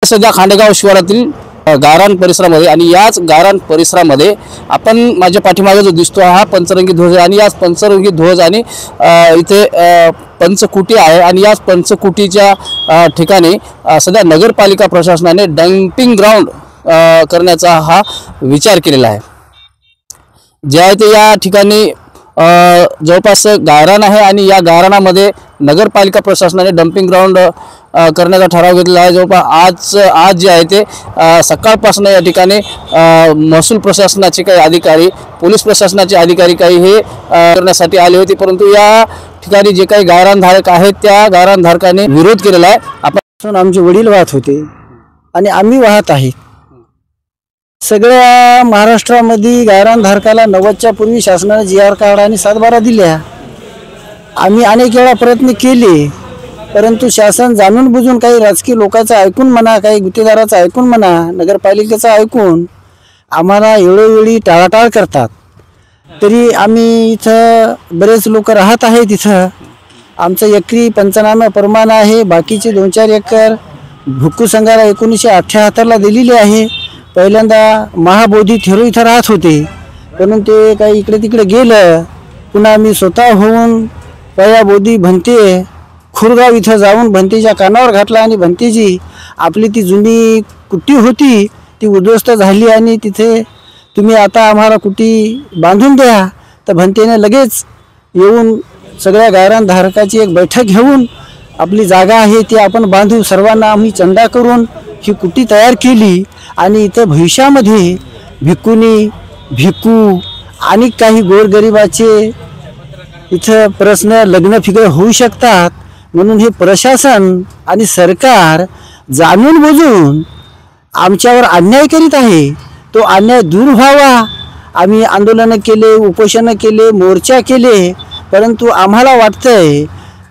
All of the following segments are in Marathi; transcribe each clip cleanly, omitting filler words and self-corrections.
सध्या खांडेगाव शिवारातील गारान परिसरामध्ये आणि याच गारान परिसरामध्ये आपण माझ्या पाठीमागे जो दिसतो हा पंचरंगी ध्वज आणि याच पंचरंगी ध्वज आणि इथे पंचकुटी आहे आणि याच पंचकुटीच्या ठिकाणी सध्या नगरपालिका प्रशासनाने डंपिंग ग्राउंड करण्याचा हा विचार केलेला आहे। जे आहे ते या ठिकाणी जवळपास गारान आहे आणि या गारानामध्ये नगरपालिका प्रशासनाने डंपिंग ग्राउंड करण्याचा ठराव घेतला आहे। जवळपास आज जे आहे ते सकाळपासून या ठिकाणी महसूल प्रशासनाचे काही अधिकारी, पोलीस प्रशासनाचे अधिकारी काही हे करण्यासाठी आले होते, परंतु या ठिकाणी जे काही गारानधारक आहेत त्या गारानधारकाने विरोध केलेला आहे। आपण आमचे वडील वाहत होते आणि आम्ही वाहत आहे। सगळ्या महाराष्ट्रामध्ये गारानधारकाला 90च्या पूर्वी शासनाने GR काढा आणि 7/12 दिल्या। आम्ही अनेक वेळा प्रयत्न केले, परंतु शासन जाणून बुजून काही राजकीय लोकांचं ऐकून म्हणा, काही गुत्तेदाराचं ऐकून म्हणा, नगरपालिकेचं ऐकून आम्हाला वेळोवेळी टाळाटाळ करतात। तरी आम्ही इथं बरेच लोक राहत आहेत। तिथं आमचं एकरी पंचनामा प्रमाण आहे, बाकीचे 2-4 एकर भुक्कू संघाला 1978ला दिलेली आहे। पहिल्यांदा महाबोधी थेरो इथं राहत होते, म्हणून ते काही इकडे तिकडे गेलं। पुन्हा आम्ही स्वतः होऊन पयाबोधी भंते खुरगाव इथं जाऊन भंतेच्या कानावर घातला आणि भंतेची आपली ती जुनी कुटी होती ती उद्ध्वस्त झाली आणि तिथे तुम्ही आता आम्हाला कुटी बांधून द्या। तर भंतेने लगेच येऊन सगळ्या गारानधारकाची एक बैठक घेऊन आपली जागा आहे ती आपण बांधू, सर्वांना आम्ही चंदा करून ही कुटी तयार केली आणि इथं भविष्यामध्ये भिक्खू आणि काही गोरगरिबाचे इथं प्रश्न लग्न फिगर होऊ शकतात, म्हणून हे प्रशासन आणि सरकार जाणून बुजून आमच्यावर अन्याय करीत आहे। तो अन्याय दूर व्हावा आम्ही आंदोलन केले, उपोषण केले, मोर्चा केले, परंतु आम्हाला वाटतंय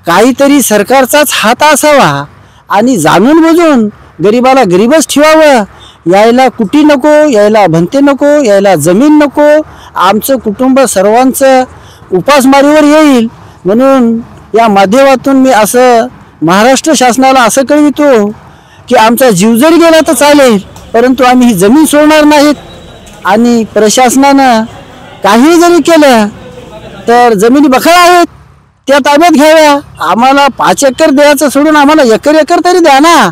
काहीतरी सरकारचाच हात असावा आणि जाणून बुजून गरिबाला गरीबच ठेवावं। यायला कुटी नको, यायला भंते नको, यायला जमीन नको, आमचं कुटुंब सर्वांचं उपासमारीवर येईल। म्हणून या माध्यमातून मी असं महाराष्ट्र शासनाला असं कळवितो की आमचा जीव जरी गेला तर चालेल, परंतु आम्ही ही जमीन सोडणार नाहीत। आणि प्रशासनानं काही जरी केलं तर जमिनी बखळ आहेत त्या ताब्यात घ्याव्या। आम्हाला 5 एकर द्यायचं सोडून आम्हाला एकर तरी द्या ना,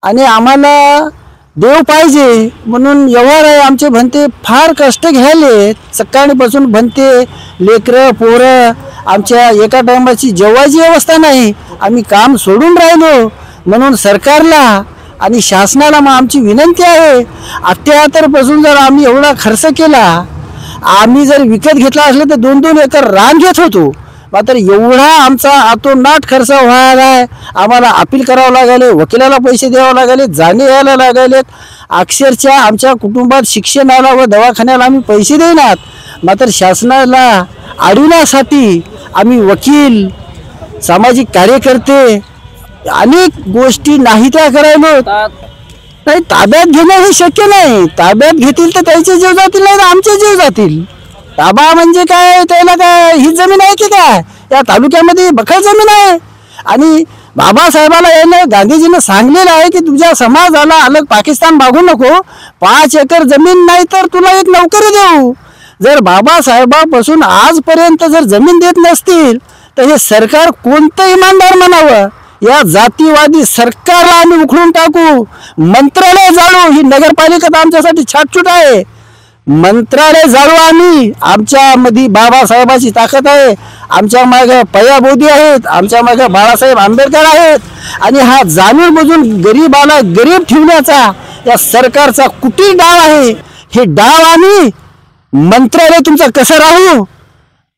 आणि आम्हाला देव पाहिजे म्हणून व्यवहार आहे। आमचे भंते फार कष्ट घ्यायले, सकाळपासून भंते लेकरं पोरं, आमच्या एका टायमाची जेवायची व्यवस्था नाही, आम्ही काम सोडून राहिलो। म्हणून सरकारला आणि शासनाला मग आमची विनंती आहे, 78 पासून जर आम्ही एवढा खर्च केला, आम्ही जर विकत घेतला असलं तर 2-2 एकर रान घेत होतो, मात्र एवढा आमचा आतोनाट खर्च व्हायला आहे। आम्हाला अपील करावं लागले, वकिलाला पैसे द्यावं लागले, जाणे यायला लागलेत, अक्षरशः आमच्या कुटुंबात शिक्षणाला व दवाखान्याला आम्ही पैसे देणार, मात्र शासनाला अडवण्यासाठी आम्ही वकील, सामाजिक कार्यकर्ते अनेक गोष्टी नाही त्या करायलो। नाही, ताब्यात घेणं हे शक्य नाही। ताब्यात घेतील तर त्याचे जीव जातील, नाही तर आमचे जीव जातील। ताबा म्हणजे काय, त्याला काय ही जमीन आहे की काय? या तालुक्यामध्ये बखळ जमीन आहे आणि बाबासाहेबाला याने गांधीजीनं सांगलेलं आहे की तुझ्या समाजाला अलग पाकिस्तान मागू नको, 5 एकर जमीन नाही तर तुला एक नोकरी देऊ। जर बाबासाहेबापासून आजपर्यंत जर जमीन देत नसतील तर हे सरकार कोणतं इमानदार म्हणावं? या जातीवादी सरकारला आम्ही उखडून टाकू, मंत्रालय जाळू। ही नगरपालिका आमच्यासाठी छाटछूट आहे, मंत्रालय जाळू आम्ही। आमच्या मध्ये बाबासाहेबाची ताकद आहे, आमच्या मागे पयाबोधी आहेत, आमच्या मागे बाळासाहेब आंबेडकर आहेत आणि हा जाणून बुजून गरीबाला गरीब ठेवण्याचा या सरकारचा कुटील डाव आहे। हे डाव आम्ही मंत्रालय तुमचं कसं राहू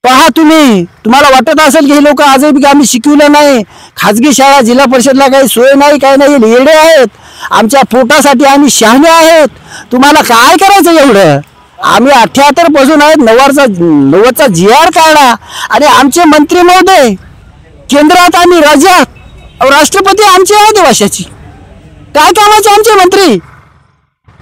पहा तुम्ही। तुम्हाला वाटत असेल की हे लोक आजही आम्ही शिकवलं नाही, खाजगी शाळा जिल्हा परिषदला काही सोय नाही, काय नाही, येडे आहेत, आमच्या पोटासाठी आम्ही शहाणे आहेत। तुम्हाला काय करायचं एवढं? आम्ही 78 पासून आहेत, 90चा GR काढा आणि आमचे मंत्री महोदय केंद्रात आणि राज्यात, राष्ट्रपती आमचे आहेत देशाची, काय कामाचे आमचे मंत्री?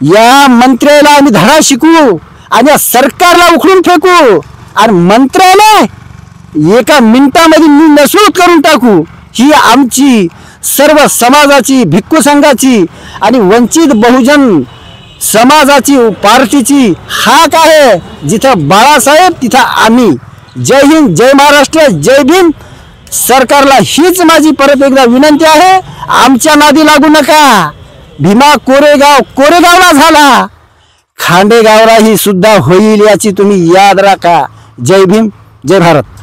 या मंत्र्याला आम्ही धडा शिकवू आणि या सरकारला उखडून फेकू आणि मंत्रालय एका मिनिटामध्ये नसूत करून टाकू। ही आमची सर्व समाजाची, भिक्खू संघाची आणि वंचित बहुजन समाजाची पार्टीची हाक आहे. जिथं बाळासाहेब तिथं आम्ही. जय हिंद, जय महाराष्ट्र, जय भीम. सरकारला हीच माझी परत एकदा विनंती आहे, आमच्या नादी लागू नका. भीमा कोरेगावला झाला, खांडेगावलाही सुद्धा होईल याची तुम्ही याद राखा. जय भीम, जय भारत.